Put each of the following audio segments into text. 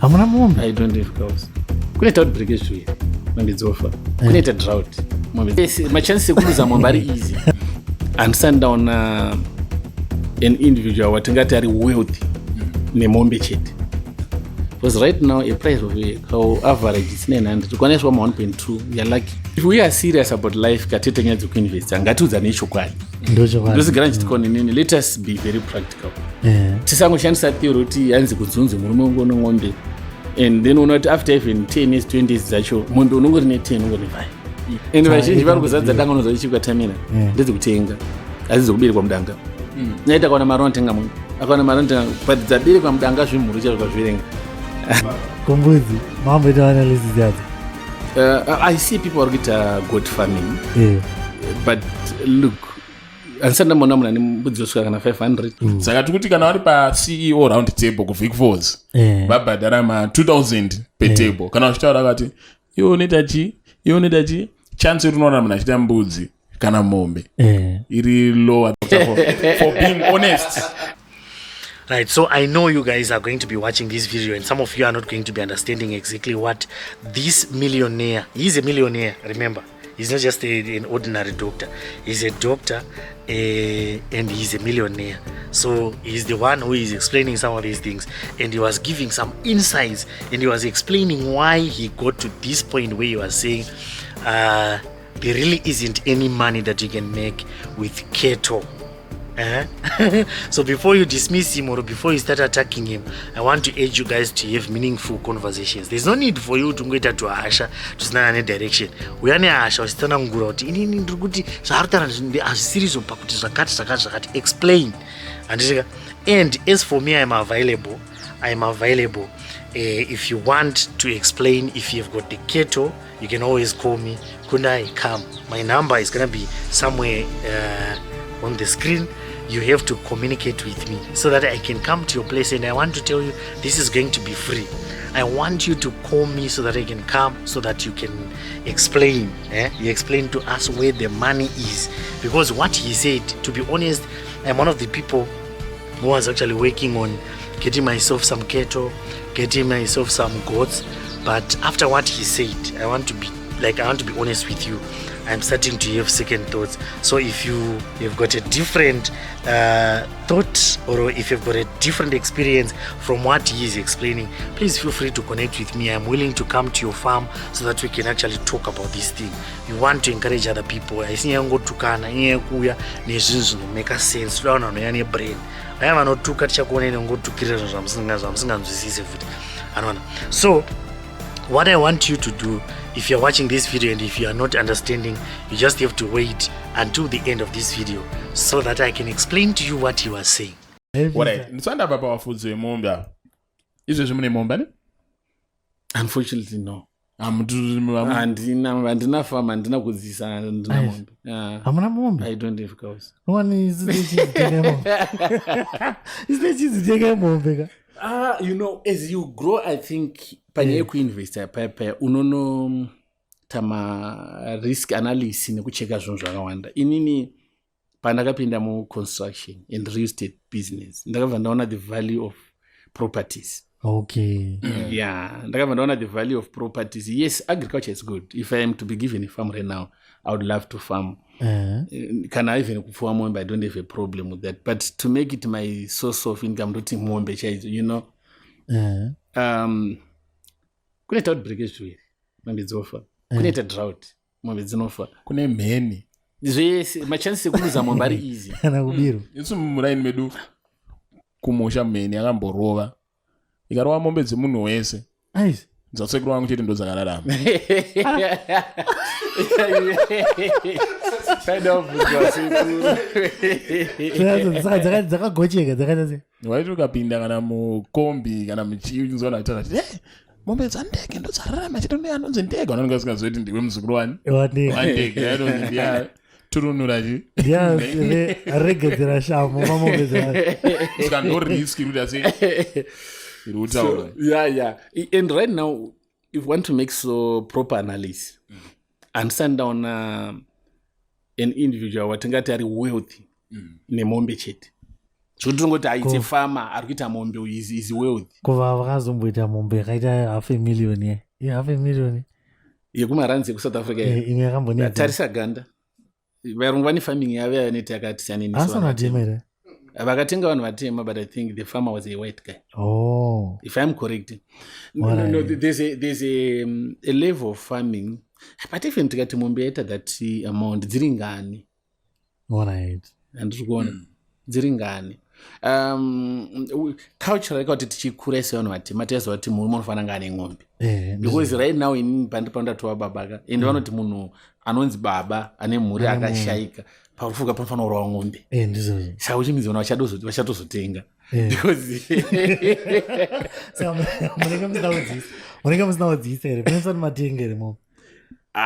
hamuna mombe? I don't have cows. Kuneta outbreak ezviri mombe dzofa, kuneta drought mombe machances ekuluza mombe ari easy. And sundown an individual watingati ari wealthy nemombe chete. Because right now a price of a cow average is 900. Ukwanesa wama 1.2, you're lucky. If we are serious about life, katete nyadzi kuinvest, ngatiudzane chokwadi. Ndosigara nchitikoni nini, let us be very practical. Tisangoshandisa theory kuti yanzi kudzunzi murume ungono ng'ombe. And then unoti after even 10 years, 20 years zacho, mombe unongori ne 10 ungori 5. And vazhinji vari kuzadza danga unozoichikwa tamina. Ndedzi kutenga. Azizo kubiri kwa mudanga. Naita kwa mari anotenga munhu. Akaona mari anotenga but dzabiri kwa mudanga zvimhuru chazvo kwazvirenga. Kombuzi, mambo ita analysis yacho. I see people are get goat farming. But look, ansanda mona muna nimbudzi osvika kana 500. Saka tikuti kana vari pa CEO round table ku Vic Falls. Vabhadhara ma 2000 per table. Kana uchitaura vakati, iwo unoita chi? Chance unoona munhu achita mbudzi kana mombe. Iri lower for being honest. Right, so I know you guys are going to be watching this video and some of you are not going to be understanding exactly what this millionaire, he's a millionaire, remember. He's not just an ordinary doctor. He's a doctor and he's a millionaire. So he's the one who is explaining some of these things. And he was giving some insights and he was explaining why he got to this point where he was saying there really isn't any money that you can make with cattle. So before you dismiss him or before you start attacking him, I want to urge you guys to have meaningful conversations. There's no need for you to go to Asha to stand in a direction. We are near Asha, stand on Guroti. In a series of pakutis, explain. And as for me, I'm available. If you want to explain, if you've got the cattle, you can always call me. Kunai, come. My number is gonna be somewhere on the screen. You have to communicate with me so that I can come to your place, and I want to tell you this is going to be free. I want you to call me so that I can come, so that you can explain. You explain to us where the money is, because what he said, to be honest, I'm one of the people who was actually working on getting myself some cattle, getting myself some goats. But after what he said, I want to be honest with you. I'm starting to have second thoughts. So if you've got a different thought, or if you've got a different experience from what he is explaining, please feel free to connect with me. I'm willing to come to your farm so that we can actually talk about this thing. You want to encourage other people. I see you go to Kana, you kuya, nezinzo make a sense. Down on your brain. I am not too catch up on and go to Kirian. So what I want you to do, if you're watching this video and if you are not understanding, you just have to wait until the end of this video so that I can explain to you what he was saying. Unfortunately, no. Andina farm, andina kuzisa, andina mombe. Hamuna mombe? I don't have cows. One is mombe. You know, as you grow, I think panye kuinvesta pepe unono tama risk analysis nekucheka zvinhu zvakawanda. Inini pandakapinda mu construction and real estate business, ndakabva ndaona the value of properties. Okay. Yeah, ndakabva ndaona the value of properties. Yes, agriculture is good. If I am to be given a farm right now, I would love to farm. Can I even perform mombe? I don't have a problem with that. But to make it my source of income, mombe, you know. Kuneta outbreak ezviri mombe dzofa, kuneta drought mombe dzinofa, kune mheni zvese machances ekuluza mombe ari easy. Kana kubiru isu muraini medu Kumoja mheni yakamborova ikarova mombe dzemunhu wese. Aizi dzasekuru wangu chete ndo dzakararama. dzakagocheka dzakaita waiti ukapinda kana mukombi kana muchiunzona kuti mombe dzandege ndo dzararama chete ndo anonzi ndege, vanonga vasingazoti ndiwe muzukuru wani wandege anonzi ndiya turunura chi regedzera shamo mamombe dzakando riski kuti asi So, yeah. And right now, if you want to make so proper analysis, and sundown an individual watingati ari wealthy nemombe chete, zvekuti tingoti aite farmer ari kuita mombe is wealth. Kuva vakazomboita mombe yakaita $500,000 $500,000 yekumaranzi ekusouth Africa. Imwe yakamboneta. Tarisa ganda. Varungu vane farming yavo yavanoita yakati siyanini. Asana temere. Vakatenga vanhu vatema, but I think the farmer was a white guy. Oh. If I'm correct. No, there's a level of farming. But even tikati mombe yaita that amount dziri ngani. Alright. Handiri kuona. Dziri ngani. Culture yakati tichikura sevanhu vatema taiziva kuti munhu unofanira kunge ane ng'ombe. Because right now in pandipandatowa babaka ende vanoti munhu anonzi baba ane mhuri akashayika pakufuka panofanira kurova ng'ombe. Ndizvo. Saka uchimidza vanhu vachatozotenga. Because munenge musina kudzidzisa here munosati matenge here mo. No,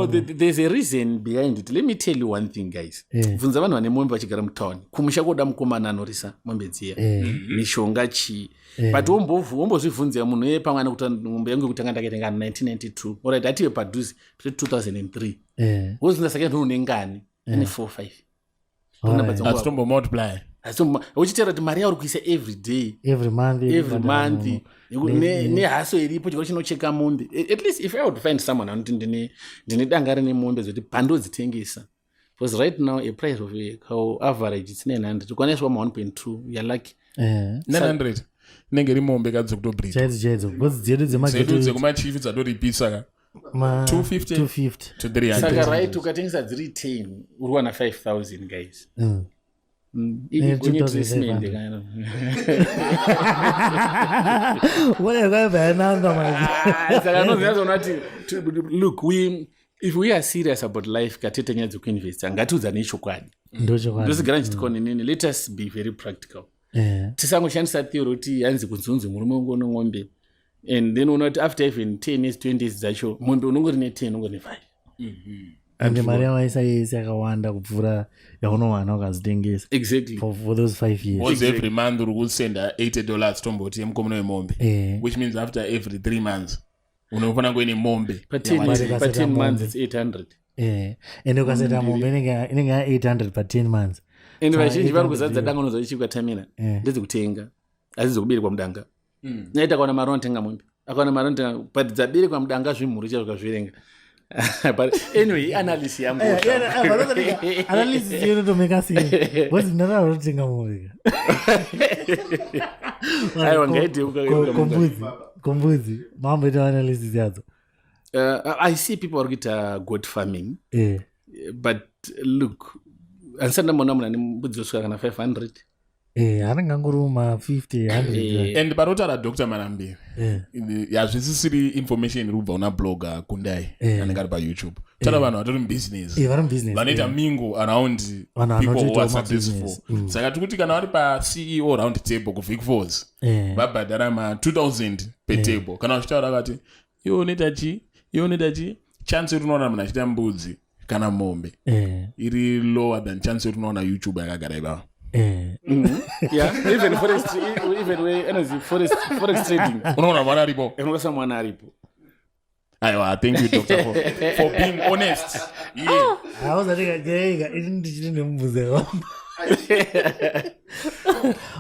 there's a reason behind it. Let me tell you one thing, guys. Bvunza vanhu vane mombe vachigara mutown. Kumusha koda mukomana anorisa mombe dziya. Mishonga chi. But wombozvibvunzira munhu ye pamwe anokuti mombe yangu yekutanga ndakaitenga 1992. Alright, ative padhuze 2003. Wozvinza saka ndino nengani? Ane 4-5. Atombo multiply. Uchitera kuti mari yauri kuisa every month nehaso iripo chikoro chinocheka mombe. At least if I would find someone anoti ndine danga rine mombe zoti pandodzitengesa, because right now a price of a cow average it's 900 ukwanisa wama 1.2 you're lucky. 900 inenge iri mombe kadzi kutobreed chaidzo because dzedu dzekumachifi dzatoripisa 250 to 300. Saka right ukatengesa dziri 10 uri wana 5,000 guys. Look, if we are serious about life katete nyaya dzekuinvesta ngatiudzane chokwadi. Ndosigara ndichitikoni nini, let us be very practical. Tisangoshandisa theory kuti yanzi kunzunzi murume ungono ng'ombe and then unoti after even 10 years 20 years dzacho mombe unongori ne 10 ungori ne 5. And mari yawaisa yese yakawanda kupfuura yaunowana ukazitengesa. Exactly. For those 5 years. Was every month uri kusenda $80 tomboti yemukomana wemombe. Which means after every 3 months unofanira kuine mombe. Per 10 months it's 800. Ende ukaseta mombe inenge 800 per 10 months. Ende vazhinji vari kuzadza danga unozoichikwa tamina ndedzekutenga azizokuberekwa mudanga. Naita kaona mari unotenga mombe akaona mari unotenga but dzaberekwa mudanga zvimhuru chazvakazviverenga. But anyway, analysis yangu. Analysis you to make us see. What's another thing I'm Kombuzi. Mambo ita analysis yazo. I see people are get goat farming. But look, ansanda mona muna nimbudzi oswika kana 500. Ananganguruma 50 100. And parotara Dr. Manambi. Yazvisisiri information irubva una blogger kundai anenge ari pa YouTube. Tara vanhu vatori business. Vanoita mingo around people who are successful. Saka tikuti kana vari pa CEO round table ku Vic Falls. Vabhadhara ma 2,000 per table. Kana uchitaura vakati iwo unoita chi chance unoona munhu achita mbudzi kana mombe iri lower than chance unoona YouTube yakagara ipapo. Yeah, even forest, even way energy forest trading. Unaona mwana alipo. Unaona mwana alipo. Aiwa, thank you doctor for being honest. Yeah. I was like, isn't mbuze.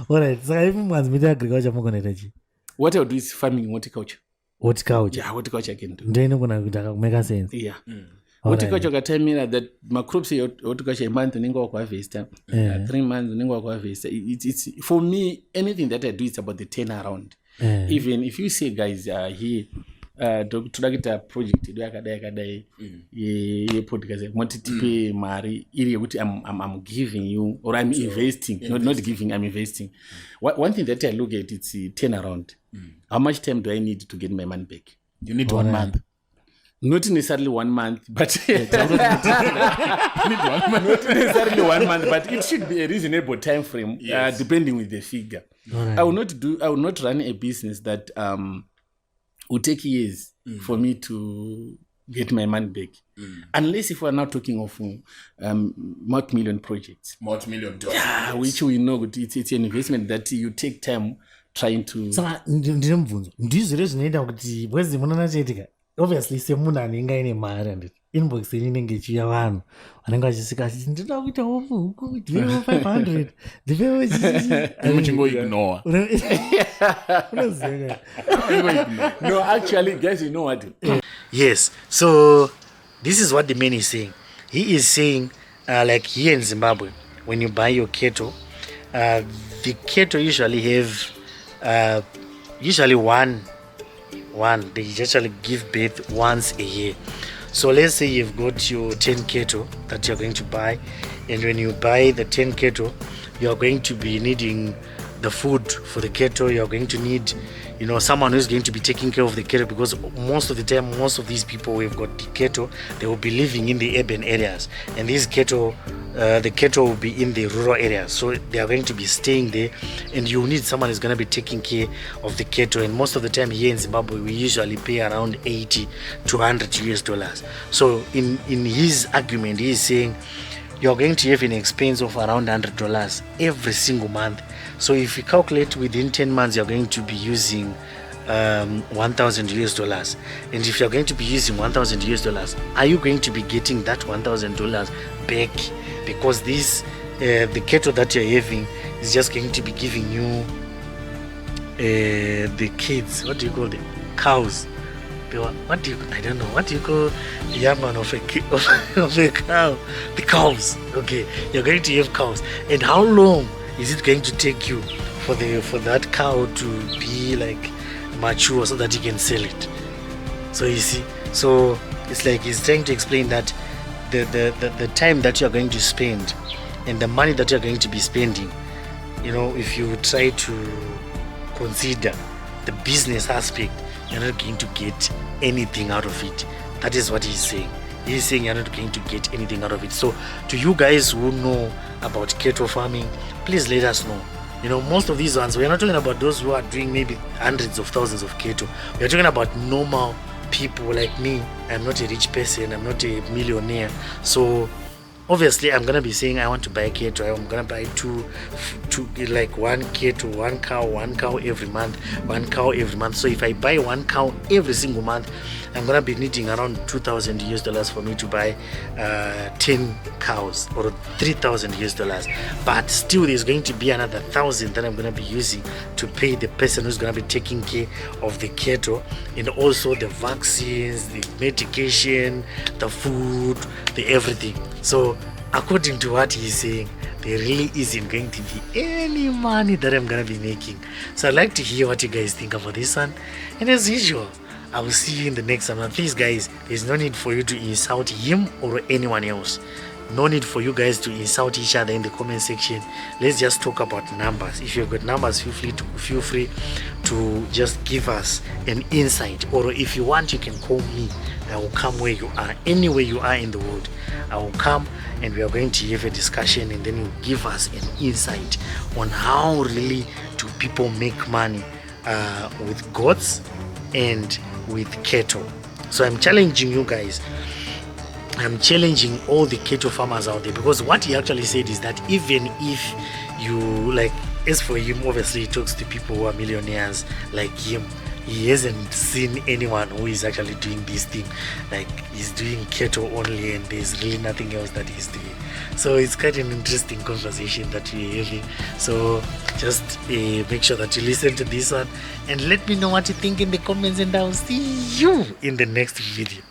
Alright, so if man's media agriculture mo connected. What I would do is farming horticulture. Horticulture. Yeah, horticulture can do. Then kuna make sense. Yeah. Horticulture katamina that my crops horticulture a month ningo kwa harvest 3 months ningo kwa harvest. It's for me anything that I do is about the turnaround. Even if you say guys here tudakita project yakadai ye podcast mwatitipe mari iri yekuti I'm giving you or I'm investing not giving I'm investing. One thing that I look at it's turnaround. How much time do I need to get my money back? You need 1 month. Not necessarily 1 month, but not necessarily 1 month, but it should be a reasonable time frame, depending with the figure. Right. I will not run a business that will take years for me to get my money back, unless if we are now talking of multi-million projects. Multi-million dollars. Yeah, which we know it's an investment that you take time trying to. So, ndizvo zvinoita kuti bwezi munana chaitika. Obviously semunhu anenge aine mari anditi inbox inenge ichiuya vanhu vanenge vachisvika achiti ndinoda kuita huku ndivewo 500 ndivewo muchingoignore. unoziva. No, actually, guys, you know what? Yes. So this is what the man is saying. He is saying, like here in Zimbabwe, when you buy your cattle, the cattle usually have usually one. They usually give birth once a year. So let's say you've got your 10 cattle that you're going to buy, and when you buy the 10 cattle, you're going to be needing the food for the cattle. You're going to need, someone who's going to be taking care of the cattle, because most of the time, most of these people who have got the cattle, they will be living in the urban areas, and these cattle, the cattle will be in the rural areas, so they are going to be staying there, and you need someone who's going to be taking care of the cattle. And most of the time here in Zimbabwe, we usually pay around 80 to 100 US dollars. So in his argument, he is saying you're going to have an expense of around $100 every single month. So if you calculate within 10 months, you're going to be using 1,000 US dollars. And if you're going to be using 1,000 US dollars, are you going to be getting that $1,000 back? Because this, the cattle that you're having is just going to be giving you the kids, what do you call them? Cows. What do you, I don't know, what do you call the young man of a cow? The cows. Okay, you're going to have cows. And how long is it going to take you for that cow to be like mature so that you can sell it? So you see, so it's like he's trying to explain that the time that you're going to spend and the money that you're going to be spending, if you try to consider the business aspect, you're not going to get anything out of it. That is what he's saying. He's saying you're not going to get anything out of it. So to you guys who know about cattle farming, please let us know. Most of these ones, we're not talking about those who are doing maybe hundreds of thousands of cattle. We're talking about normal people like me. I'm not a rich person, I'm not a millionaire. So obviously I'm gonna be saying I want to buy a cattle. I'm gonna buy two like one cattle, one cow every month. So if I buy one cow every single month, I'm gonna be needing around $2,000 for me to buy 10 cows, or $3,000. But still there's going to be another 1,000 that I'm gonna be using to pay the person who's gonna be taking care of the cattle, and also the vaccines, the medication, the food, the everything. So according to what he's saying, there really isn't going to be any money that I'm gonna be making. So I'd like to hear what you guys think about this one, and as usual, I will see you in the next one. Please guys, there's no need for you to insult him or anyone else. No need for you guys to insult each other in the comment section. Let's just talk about numbers. If you've got numbers, feel free to just give us an insight, or if you want, you can call me. I will come where you are, anywhere you are in the world. I will come and we are going to have a discussion, and then you give us an insight on how really do people make money with goats and with cattle. So I'm challenging you guys. I'm challenging all the cattle farmers out there, because what he actually said is that even if you like, as for him, obviously he talks to people who are millionaires like him. He hasn't seen anyone who is actually doing this thing. Like, he's doing cattle only, and there's really nothing else that he's doing. So it's quite an interesting conversation that we're having. So just make sure that you listen to this one and let me know what you think in the comments, and I'll see you in the next video.